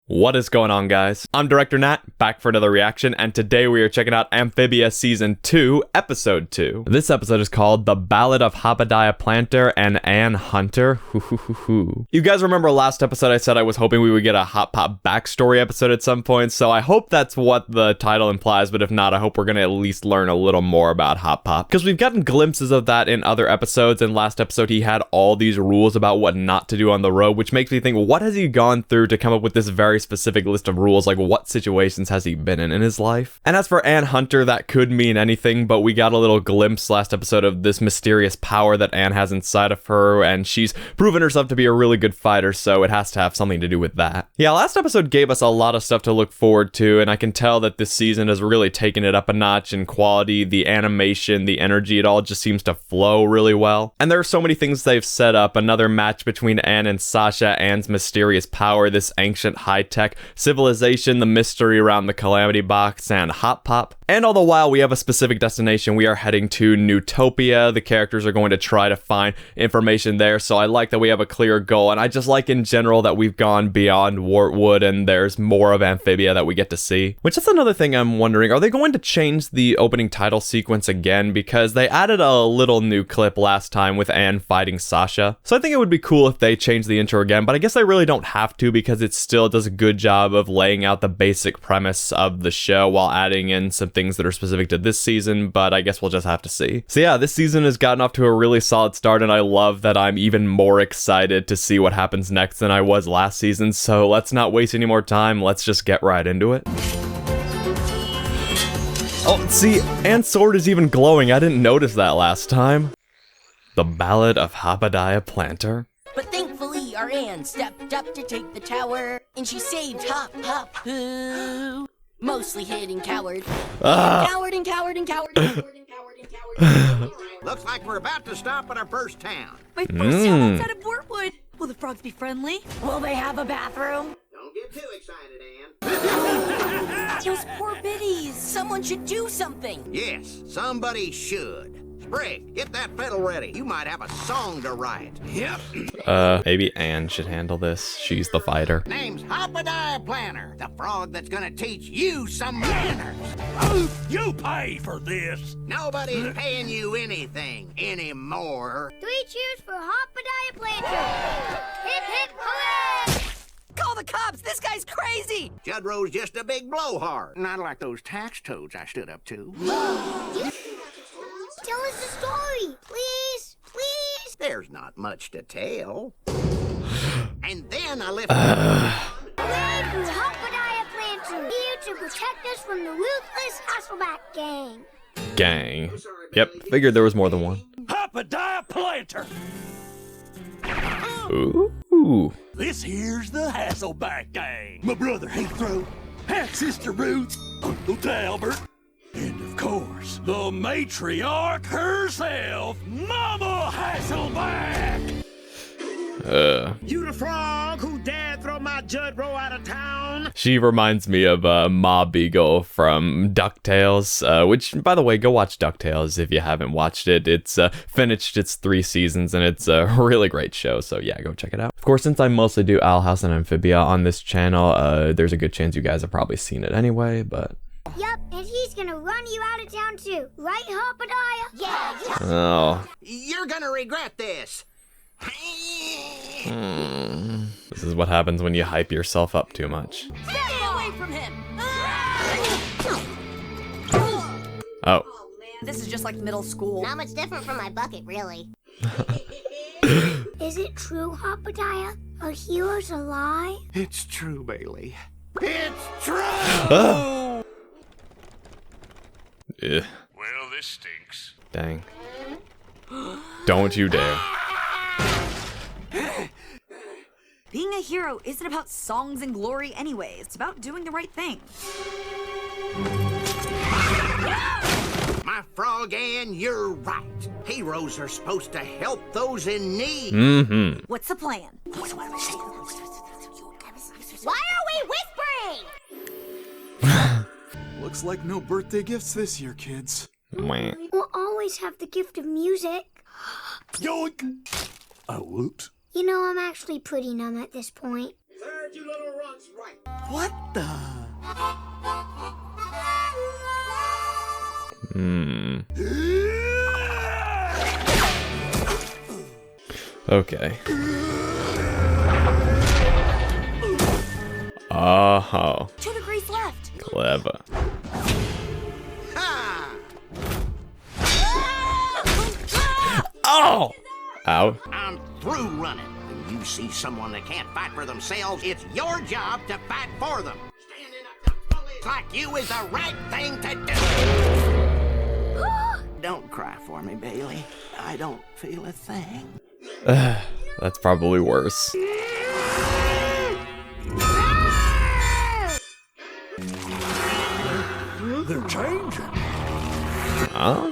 What is going on, guys? I'm Director Nat, back for another reaction, and today we are checking out Amphibia Season 2, Episode 2. This episode is called The Ballad of Hopediah Plantar and Ann Hunter. You guys remember last episode I said I was hoping we would get a Hot Pop backstory episode at some point, so I hope that's what the title implies, but if not, I hope we're gonna at least learn a little more about Hot Pop. Because we've gotten glimpses of that in other episodes, and last episode he had all these rules about what not to do on the road, which makes me think, what has he gone through to come up with this very specific list of rules? Like, what situations has he been in his life? And as for Ann Hunter, that could mean anything, but we got a little glimpse last episode of this mysterious power that Ann has inside of her, and she's proven herself to be a really good fighter, so it has to have something to do with that. Yeah, last episode gave us a lot of stuff to look forward to, and I can tell that this season has really taken it up a notch in quality, the animation, the energy, it all just seems to flow really well. And there are so many things they've set up: another match between Ann and Sasha, Ann's mysterious power, this ancient high-tech civilization, the mystery around the Calamity Box, and Hot Pop. And all the while, we have a specific destination. We are heading to Newtopia. The characters are going to try to find information there, so I like that we have a clear goal, and I just like in general that we've gone beyond Wartwood and there's more of Amphibia that we get to see. Which is another thing I'm wondering, are they going to change the opening title sequence again? Because they added a little new clip last time with Ann fighting Sasha. So I think it would be cool if they change the intro again, but I guess they really don't have to because it still does a good job of laying out the basic premise of the show while adding in some things that are specific to this season, but I guess we'll just have to see. So yeah, this season has gotten off to a really solid start, and I love that I'm even more excited to see what happens next than I was last season, so let's not waste any more time, let's just get right into it. Oh, see, Ann's sword is even glowing, I didn't notice that last time. The Ballad of Hopediah Plantar. But thankfully, our Ann stepped up to take the tower, and she saved Hop, who mostly hid and cowered. Coward and coward and coward and coward and coward and coward. Looks like we're about to stop at our first town. My first town outside of Wartwood. Will the frogs be friendly? Will they have a bathroom? Don't get too excited, Ann. Those poor biddies. Someone should do something. Yes, somebody should. Sprig, get that fiddle ready. You might have a song to write. Yep. Maybe Ann should handle this. She's the fighter. Name's Hopediah Plantar, the frog that's gonna teach you some manners. Oh, you pay for this. Nobody's paying you anything anymore. 3 cheers for Hopediah Plantar. Hip hip hooray! Call the cops! This guy's crazy! Judro's just a big blowhard. Not like those tax toads I stood up to. Tell us the story, please, please. There's not much to tell. And then I lifted... Hooray for Hopediah Plantar, here to protect us from the ruthless Hasselback gang. Gang. Yep, figured there was more than one. Hopediah Plantar. Ooh. This here's the Hasselback gang. My brother Heathrow, half sister Ruth, Uncle Talbert, and of course, the matriarch herself, Mama Hasselback. You the frog who dared throw my Judro out of town? She reminds me of Ma Beagle from DuckTales, which, by the way, go watch DuckTales if you haven't watched it. It's finished its 3 seasons, and it's a really great show, so yeah, go check it out. Of course, since I mostly do Owl House and Amphibia on this channel, there's a good chance you guys have probably seen it anyway, but... Yep, and he's gonna run you out of town too, right, Hopediah? Yeah. Oh. You're gonna regret this. This is what happens when you hype yourself up too much. Stay away from him! Oh. This is just like middle school. Not much different from my bucket, really. Is it true, Hopediah? Are heroes alive? It's true, Bailey. It's true! Ugh. Well, this stinks. Dang. Don't you dare. Being a hero isn't about songs and glory anyway. It's about doing the right thing. My frog Ann, you're right. Heroes are supposed to help those in need. Mm-hmm. What's the plan? Why are we whispering? Looks like no birthday gifts this year, kids. Wah. We'll always have the gift of music. Yoink! Oh, whoops. You know, I'm actually pretty numb at this point. Set you little runts right. What the? Okay. Oh, 2 degrees left. clever. Ha! Oh! Ow. I'm through running. When you see someone that can't fight for themselves, it's your job to fight for them. Standing up to bullies like you is the right thing to do. Don't cry for me, Bailey. I don't feel a thing. That's probably worse. They're changing. Huh?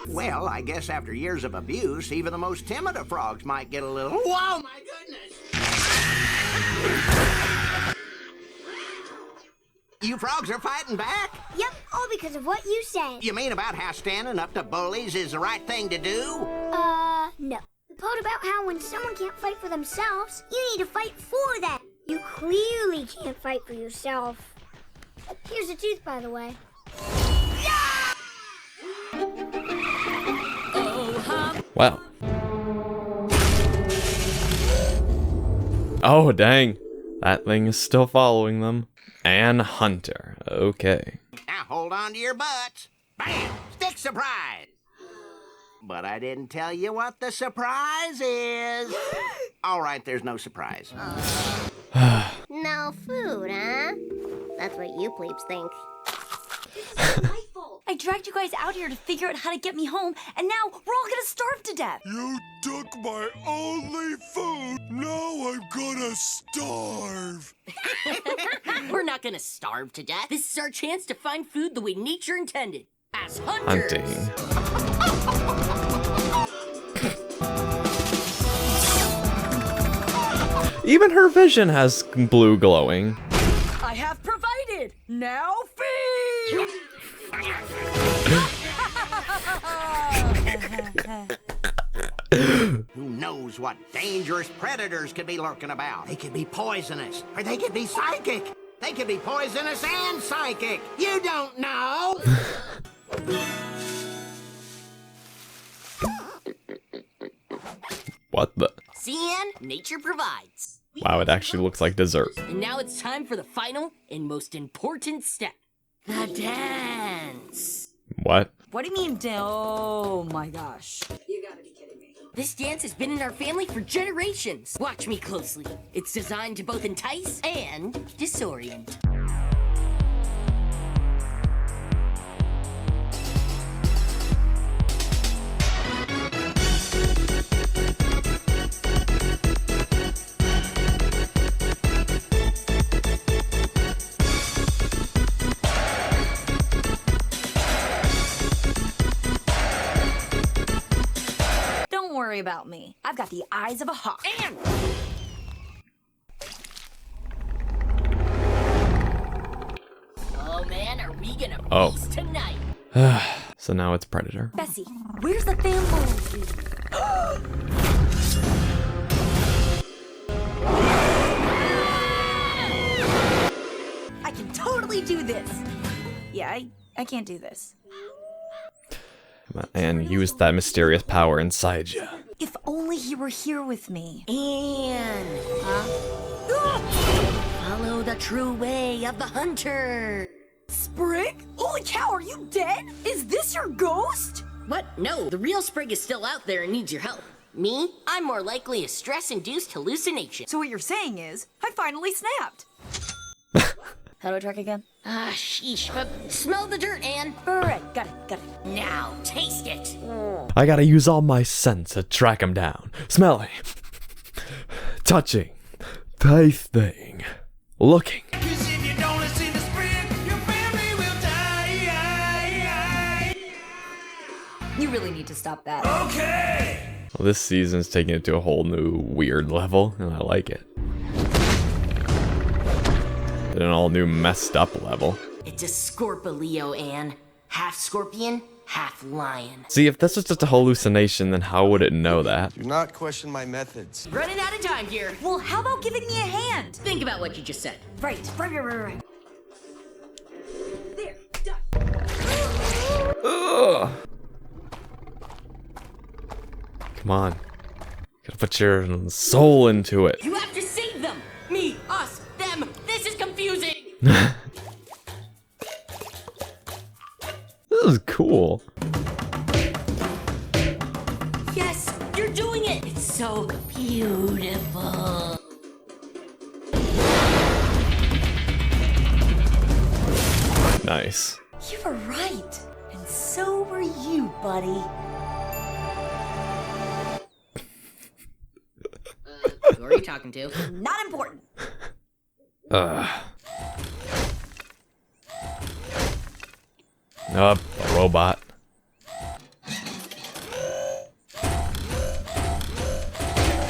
Well, I guess after years of abuse, even the most timid of frogs might get a little, "Whoa, my goodness!" You frogs are fighting back? Yep, all because of what you said. You mean about how standing up to bullies is the right thing to do? No. The part about how when someone can't fight for themselves, you need to fight for them. You clearly can't fight for yourself. Here's a tooth, by the way. Wow. Oh, dang. That thing is still following them. And Hunter. Okay. Now hold on to your butts. Bam! Stick surprise! But I didn't tell you what the surprise is. All right, there's no surprise. No food, huh? That's what you plebes think. My fault. I dragged you guys out here to figure out how to get me home, and now we're all gonna starve to death. You took my only food. Now I'm gonna starve. We're not gonna starve to death. This is our chance to find food the way nature intended. As hunters. Hunting. Even her vision has blue glowing. I have provided. Now feed. Who knows what dangerous predators could be lurking about? They could be poisonous, or they could be psychic. They could be poisonous and psychic. You don't know. What the? CN, nature provides. Wow, it actually looks like dessert. And now it's time for the final and most important step. The dance. What? What do you mean, oh my gosh. You gotta be kidding me. This dance has been in our family for generations. Watch me closely. It's designed to both entice and disorient. Don't worry about me. I've got the eyes of a hawk. And oh man, are we gonna feast tonight? So now it's Predator. Bessie, where's the family? I can totally do this. Yeah, I can't do this. And use that mysterious power inside you. If only he were here with me. And follow the true way of the hunter. Sprig? Holy cow, are you dead? Is this your ghost? What? No, the real Sprig is still out there and needs your help. Me? I'm more likely a stress-induced hallucination. So what you're saying is, I finally snapped. How do I track again? Ah, sheesh, but smell the dirt, Anne. Alright, got it. Now, taste it. I gotta use all my sense to track him down. Smelling. Touching. Tasting. Looking. You really need to stop that. Okay. Well, this season's taking it to a whole new weird level, and I like it. An all new messed up level. It's a Scorpio, Anne. half scorpion, half lion. See, if this was just a hallucination, then how would it know that? Do not question my methods. Running out of time here. Well, how about giving me a hand? Think about what you just said. Right. There, duck. Ugh. Come on. Gotta put your soul into it. You have to save them. Me, us, them. This is confusing. This is cool. Yes, you're doing it. It's so beautiful. Nice. You were right. And so were you, buddy. Who are you talking to? Not important. A robot.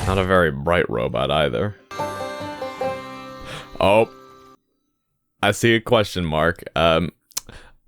Not a very bright robot either. Oh. I see a question mark.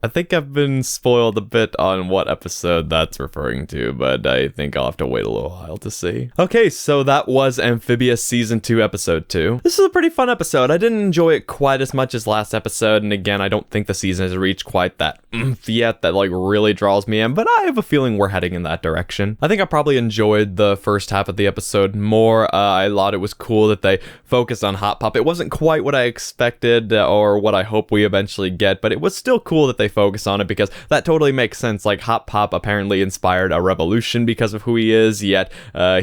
I think I've been spoiled a bit on what episode that's referring to, but I think I'll have to wait a little while to see. Okay, so that was Amphibia Season 2, Episode 2. This is a pretty fun episode. I didn't enjoy it quite as much as last episode, and again, I don't think the season has reached quite that oomph yet that like really draws me in, but I have a feeling we're heading in that direction. I think I probably enjoyed the first half of the episode more. I thought it was cool that they focused on Hot Pop. It wasn't quite what I expected or what I hope we eventually get, but it was still cool that they focus on it because that totally makes sense. Like, Hot Pop apparently inspired a revolution because of who he is, yet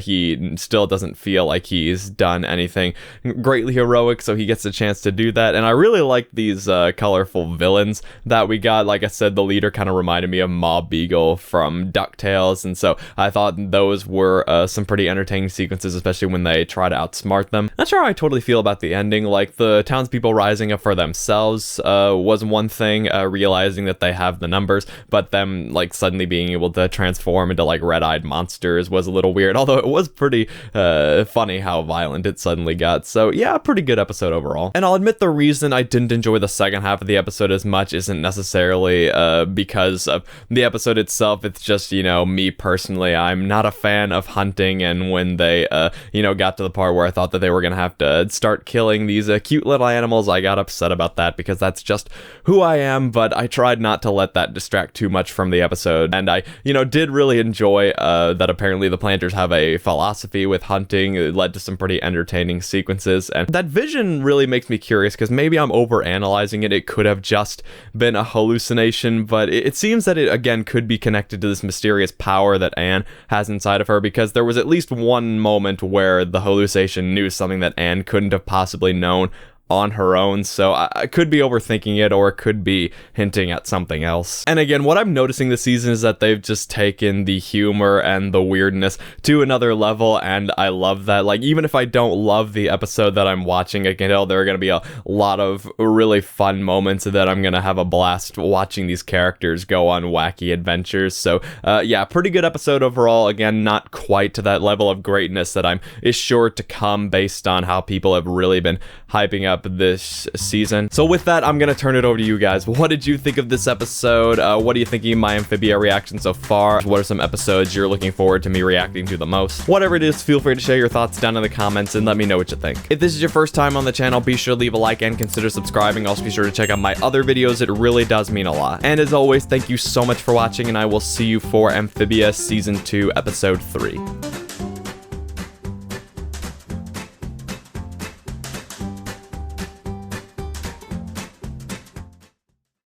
he still doesn't feel like he's done anything greatly heroic, so he gets a chance to do that. And I really like these colorful villains that we got. Like I said, the leader kind of reminded me of Mob Beagle from DuckTales, and so I thought those were some pretty entertaining sequences, especially when they try to outsmart them. Not sure how I totally feel about the ending. Like, the townspeople rising up for themselves was one thing, realizing that they have the numbers, but them like suddenly being able to transform into like red-eyed monsters was a little weird, although it was pretty funny how violent it suddenly got. So yeah, pretty good episode overall. And I'll admit the reason I didn't enjoy the second half of the episode as much isn't necessarily because of the episode itself. It's just, you know, me personally, I'm not a fan of hunting, and when they you know, got to the part where I thought that they were gonna have to start killing these cute little animals, I got upset about that because that's just who I am. But I tried not to let that distract too much from the episode, and I, you know, did really enjoy that apparently the Plantars have a philosophy with hunting. It led to some pretty entertaining sequences, and that vision really makes me curious because maybe I'm overanalyzing it. It could have just been a hallucination, but it seems that it again could be connected to this mysterious power that Anne has inside of her, because there was at least one moment where the hallucination knew something that Anne couldn't have possibly known on her own. So I could be overthinking it, or it could be hinting at something else. And again, what I'm noticing this season is that they've just taken the humor and the weirdness to another level, and I love that. Like, even if I don't love the episode that I'm watching, I can tell there are going to be a lot of really fun moments that I'm going to have a blast watching these characters go on wacky adventures. So yeah, pretty good episode overall. Again, not quite to that level of greatness that is sure to come based on how people have really been hyping up this season. So with that, I'm gonna turn it over to you guys. What did you think of this episode? What are you thinking of my Amphibia reaction so far? What are some episodes you're looking forward to me reacting to the most? Whatever it is, feel free to share your thoughts down in the comments and let me know what you think. If this is your first time on the channel, be sure to leave a like and consider subscribing. Also be sure to check out my other videos. It really does mean a lot. And as always, thank you so much for watching, and I will see you for Amphibia Season 2, Episode 3.